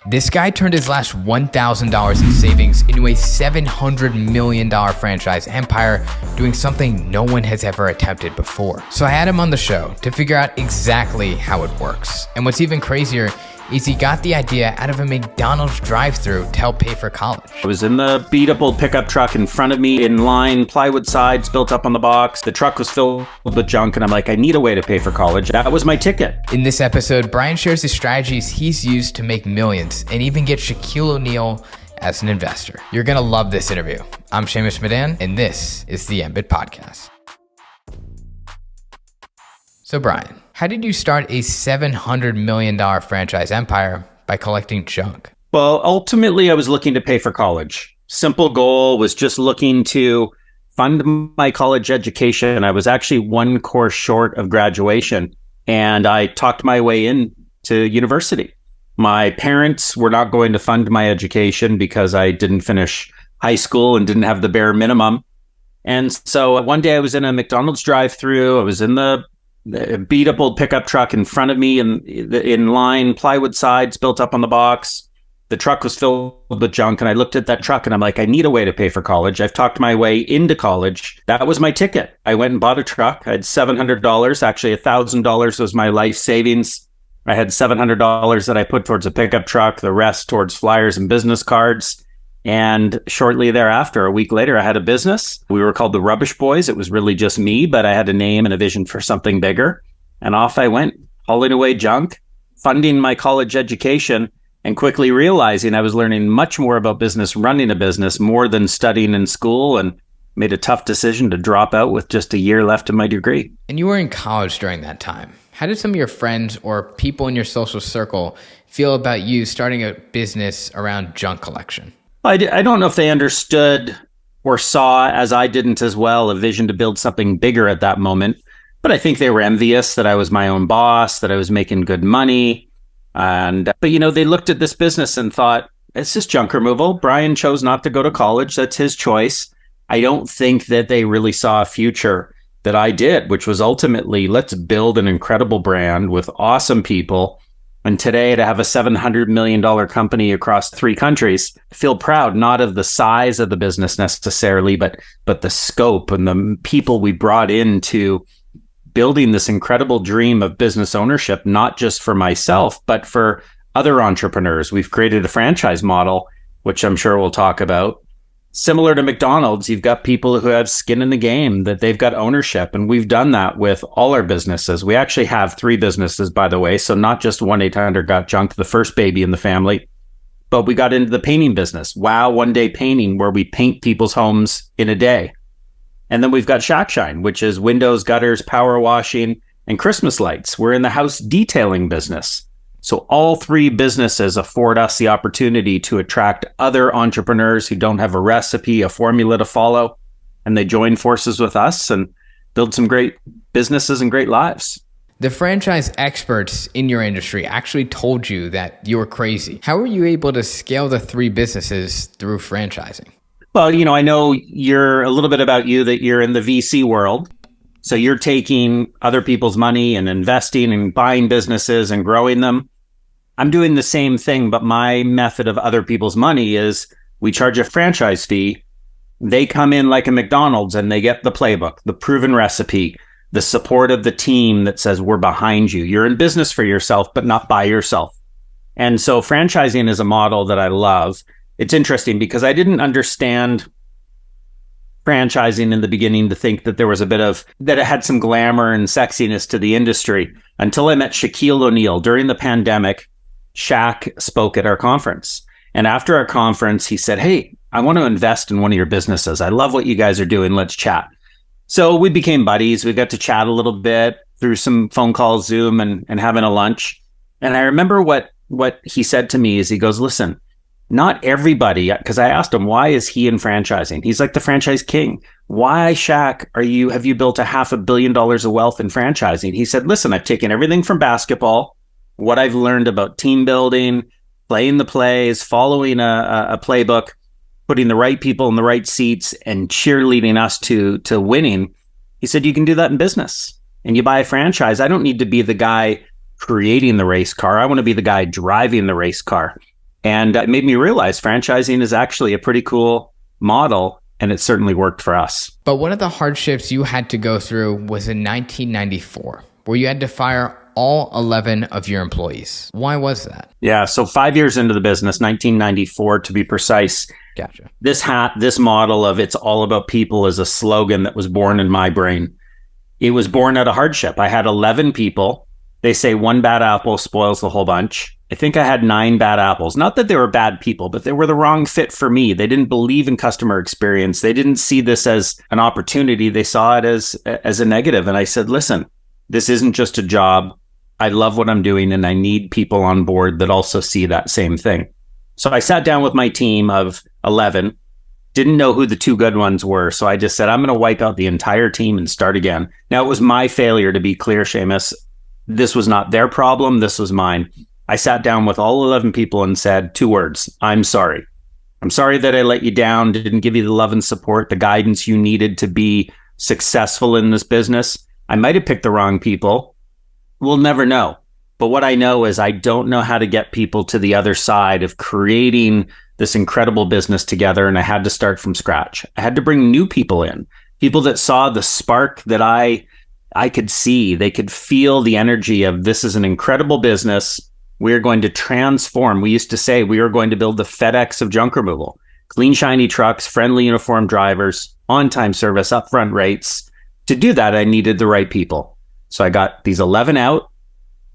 This guy turned his last $1,000 in savings into a $700 million franchise empire, doing something no one has ever attempted before. So I had him on the show to figure out exactly how it works. And what's even crazier is he got the idea out of a McDonald's drive-thru to help pay for college. I was in the beat-up old pickup truck in front of me, in line, plywood sides built up on the box. The truck was filled with junk, and I'm like, I need a way to pay for college. That was my ticket. In this episode, Brian shares the strategies he's used to make millions and even get Shaquille O'Neal as an investor. You're gonna love this interview. I'm Seamus Madan, and this is the MBIT Podcast. So Brian, how did you start a $700 million franchise empire by collecting junk? Well, ultimately, I was looking to pay for college. Simple goal was just looking to fund my college education. I was actually one course short of graduation, and I talked my way into university. My parents were not going to fund my education because I didn't finish high school and didn't have the bare minimum. And so one day I was in a McDonald's drive-thru. I was in the beat up old pickup truck in front of me, in line, plywood sides built up on the box. The truck was filled with junk, and I looked at that truck and I'm like, I need a way to pay for college. I've talked my way into college. That was my ticket. I went and bought a truck. I had $700. Actually, $1,000 was my life savings. I had $700 that I put towards a pickup truck, the rest towards flyers and business cards. And shortly thereafter, a week later, I had a business. We were called the Rubbish Boys. It was really just me, but I had a name and a vision for something bigger. And off I went, hauling away junk, funding my college education, and quickly realizing I was learning much more about business, running a business, more than studying in school, and made a tough decision to drop out with just a year left of my degree. And you were in college during that time. How did some of your friends or people in your social circle feel about you starting a business around junk collection? I don't know if they understood or saw, as I didn't as well, a vision to build something bigger at that moment. But I think they were envious that I was my own boss, that I was making good money. But they looked at this business and thought, it's just junk removal. Brian chose not to go to college. That's his choice. I don't think that they really saw a future that I did, which was ultimately, let's build an incredible brand with awesome people. And today, to have a $700 million company across 3 countries, I feel proud, not of the size of the business necessarily, but the scope and the people we brought into building this incredible dream of business ownership, not just for myself, but for other entrepreneurs. We've created a franchise model, which I'm sure we'll talk about. Similar to McDonald's, you've got people who have skin in the game, that they've got ownership. And we've done that with all our businesses. We actually have 3 businesses, by the way. So not just 1-800-GOT-JUNK, the first baby in the family, but we got into the painting business. Wow, One Day Painting, where we paint people's homes in a day. And then we've got Shack Shine, which is windows, gutters, power washing, and Christmas lights. We're in the house detailing business. So all 3 businesses afford us the opportunity to attract other entrepreneurs who don't have a recipe, a formula to follow, and they join forces with us and build some great businesses and great lives. The franchise experts in your industry actually told you that you were crazy. How were you able to scale the 3 businesses through franchising? Well, I know you're a little bit about you that you're in the VC world. So you're taking other people's money and investing and buying businesses and growing them. I'm doing the same thing, but my method of other people's money is we charge a franchise fee. They come in like a McDonald's and they get the playbook, the proven recipe, the support of the team that says, we're behind you. You're in business for yourself, but not by yourself. And so franchising is a model that I love. It's interesting because I didn't understand franchising in the beginning to think that there was that it had some glamour and sexiness to the industry until I met Shaquille O'Neal during the pandemic. Shaq spoke at our conference. And after our conference, he said, hey, I want to invest in one of your businesses. I love what you guys are doing. Let's chat. So we became buddies. We got to chat a little bit through some phone calls, Zoom, and having a lunch. And I remember what he said to me is he goes, listen, not everybody, because I asked him, why is he in franchising? He's like the franchise king. Why, Shaq, have you built $500 million of wealth in franchising? He said, listen, I've taken everything from basketball, what I've learned about team building, playing the plays, following a playbook, putting the right people in the right seats and cheerleading us to winning. He said, you can do that in business. And you buy a franchise. I don't need to be the guy creating the race car. I want to be the guy driving the race car. And it made me realize franchising is actually a pretty cool model, and it certainly worked for us. But one of the hardships you had to go through was in 1994, where you had to fire all 11 of your employees. Why was that? Yeah, so 5 years into the business, 1994 to be precise. Gotcha. This model of "it's all about people" is a slogan that was born in my brain. It was born out of hardship. I had 11 people. They say one bad apple spoils the whole bunch. I think I had 9 bad apples. Not that they were bad people, but they were the wrong fit for me. They didn't believe in customer experience. They didn't see this as an opportunity. They saw it as a negative. And I said, listen, this isn't just a job. I love what I'm doing, and I need people on board that also see that same thing. So I sat down with my team of 11, didn't know who the 2 good ones were. So I just said, I'm going to wipe out the entire team and start again. Now, it was my failure, to be clear, Seamus. This was not their problem. This was mine. I sat down with all 11 people and said 2 words: I'm sorry. I'm sorry that I let you down, didn't give you the love and support, the guidance you needed to be successful in this business. I might have picked the wrong people. We'll never know. But what I know is I don't know how to get people to the other side of creating this incredible business together. And I had to start from scratch. I had to bring new people in, people that saw the spark that I could see. They could feel the energy of, this is an incredible business. We're going to transform. We used to say we were going to build the FedEx of junk removal. Clean, shiny trucks, friendly uniformed drivers, on-time service, upfront rates. To do that, I needed the right people. So I got these 11 out,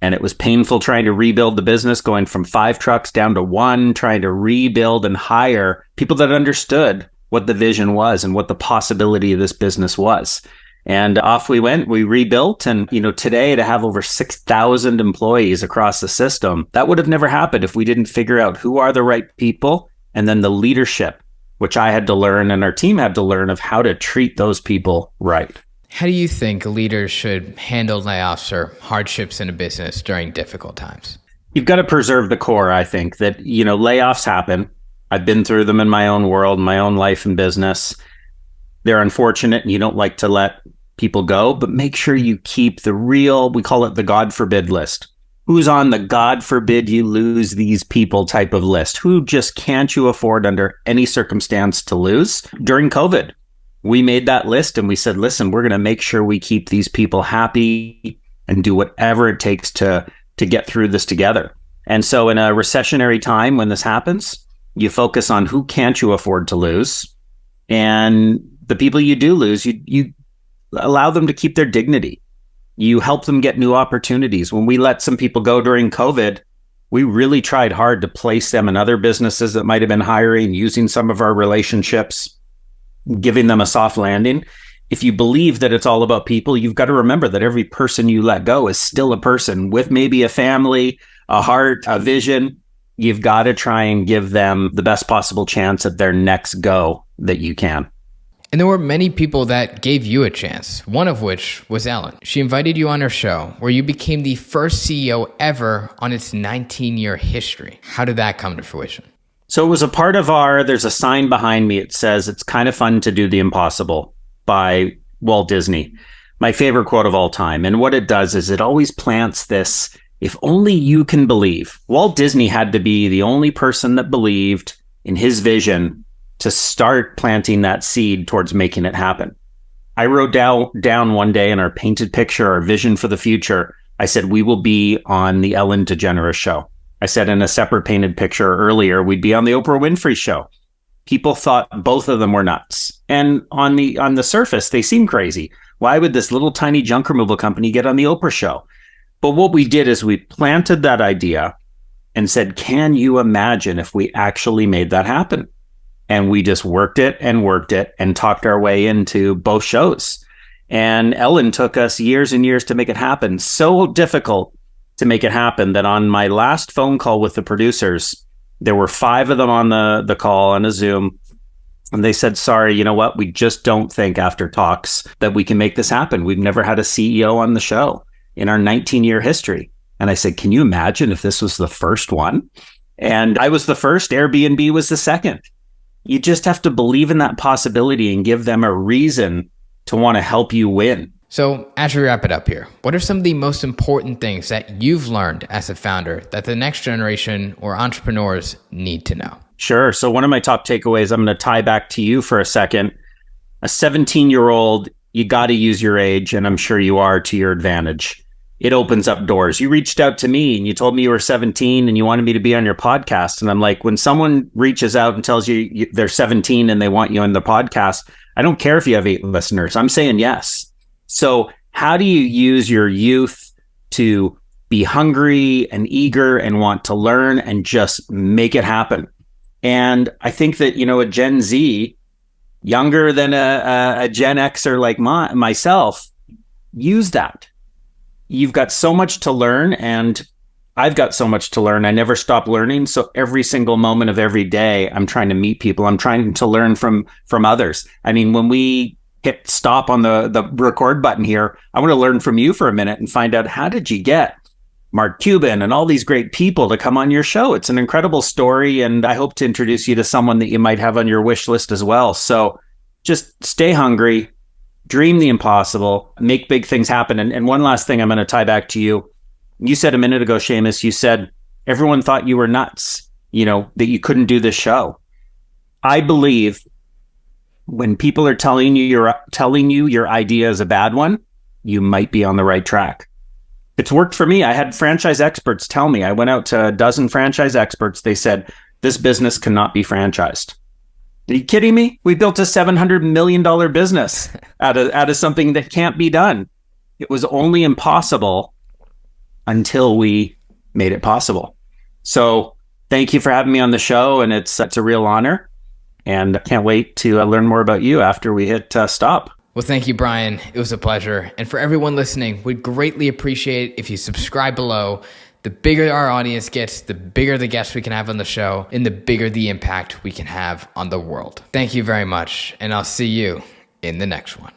and it was painful trying to rebuild the business, going from 5 trucks down to 1, trying to rebuild and hire people that understood what the vision was and what the possibility of this business was. And off we went. We rebuilt. And, today to have over 6,000 employees across the system, that would have never happened if we didn't figure out who are the right people, and then the leadership, which I had to learn and our team had to learn, of how to treat those people right. How do you think leaders should handle layoffs or hardships in a business during difficult times? You've got to preserve the core. I think that, layoffs happen. I've been through them in my own world, my own life and business. They're unfortunate, and you don't like to let people go, but make sure you keep the real, we call it the God forbid list. Who's on the God forbid you lose these people type of list? Who just can't you afford under any circumstance to lose? During COVID, we made that list and we said, listen, we're going to make sure we keep these people happy and do whatever it takes to get through this together. And so in a recessionary time, when this happens, you focus on who can't you afford to lose. And the people you do lose, you allow them to keep their dignity. You help them get new opportunities. When we let some people go during COVID, we really tried hard to place them in other businesses that might have been hiring, using some of our relationships, giving them a soft landing. If you believe that it's all about people, you've got to remember that every person you let go is still a person with maybe a family, a heart, a vision. You've got to try and give them the best possible chance at their next go that you can. And there were many people that gave you a chance, one of which was Ellen. She invited you on her show, where you became the first CEO ever on its 19-year history. How did that come to fruition? So it was a part of there's a sign behind me. It says, "It's kind of fun to do the impossible," by Walt Disney, my favorite quote of all time. And what it does is it always plants this, if only you can believe. Walt Disney had to be the only person that believed in his vision to start planting that seed towards making it happen. I wrote down one day in our painted picture, our vision for the future, I said, we will be on the Ellen DeGeneres show. I said in a separate painted picture earlier, we'd be on the Oprah Winfrey show. People thought both of them were nuts. And on the surface, they seem crazy. Why would this little tiny junk removal company get on the Oprah show? But what we did is we planted that idea and said, can you imagine if we actually made that happen? And we just worked it and talked our way into both shows. And Ellen took us years and years to make it happen. So difficult to make it happen that on my last phone call with the producers, there were 5 of them on the call on a Zoom. And they said, sorry, you know what? We just don't think after talks that we can make this happen. We've never had a CEO on the show in our 19-year history. And I said, can you imagine if this was the first one? And I was the first, Airbnb was the second. You just have to believe in that possibility and give them a reason to want to help you win. So as we wrap it up here, what are some of the most important things that you've learned as a founder that the next generation or entrepreneurs need to know? Sure. So one of my top takeaways, I'm going to tie back to you for a second. A 17-year-old, you got to use your age, and I'm sure you are, to your advantage. It opens up doors. You reached out to me and you told me you were 17 and you wanted me to be on your podcast. And I'm like, when someone reaches out and tells you they're 17 and they want you on the podcast, I don't care if you have 8 listeners. I'm saying yes. So how do you use your youth to be hungry and eager and want to learn and just make it happen? And I think that, a Gen Z, younger than a Gen Xer like myself, use that. You've got so much to learn, and I've got so much to learn. I never stop learning. So every single moment of every day, I'm trying to meet people. I'm trying to learn from others. I mean, when we hit stop on the record button here, I want to learn from you for a minute and find out, how did you get Mark Cuban and all these great people to come on your show? It's an incredible story, and I hope to introduce you to someone that you might have on your wish list as well. So just stay hungry, dream the impossible, make big things happen. And one last thing I'm going to tie back to you. You said a minute ago, Seamus, you said everyone thought you were nuts, that you couldn't do this show. I believe when people are telling you your idea is a bad one, you might be on the right track. It's worked for me. I had franchise experts tell me. I went out to a dozen franchise experts. They said, this business cannot be franchised. Are you kidding me? We built a $700 million business out of something that can't be done. It was only impossible until we made it possible. So thank you for having me on the show. And it's a real honor. And I can't wait to learn more about you after we hit stop. Well, thank you, Brian. It was a pleasure. And for everyone listening, we'd greatly appreciate if you subscribe below. The bigger our audience gets, the bigger the guests we can have on the show, and the bigger the impact we can have on the world. Thank you very much, and I'll see you in the next one.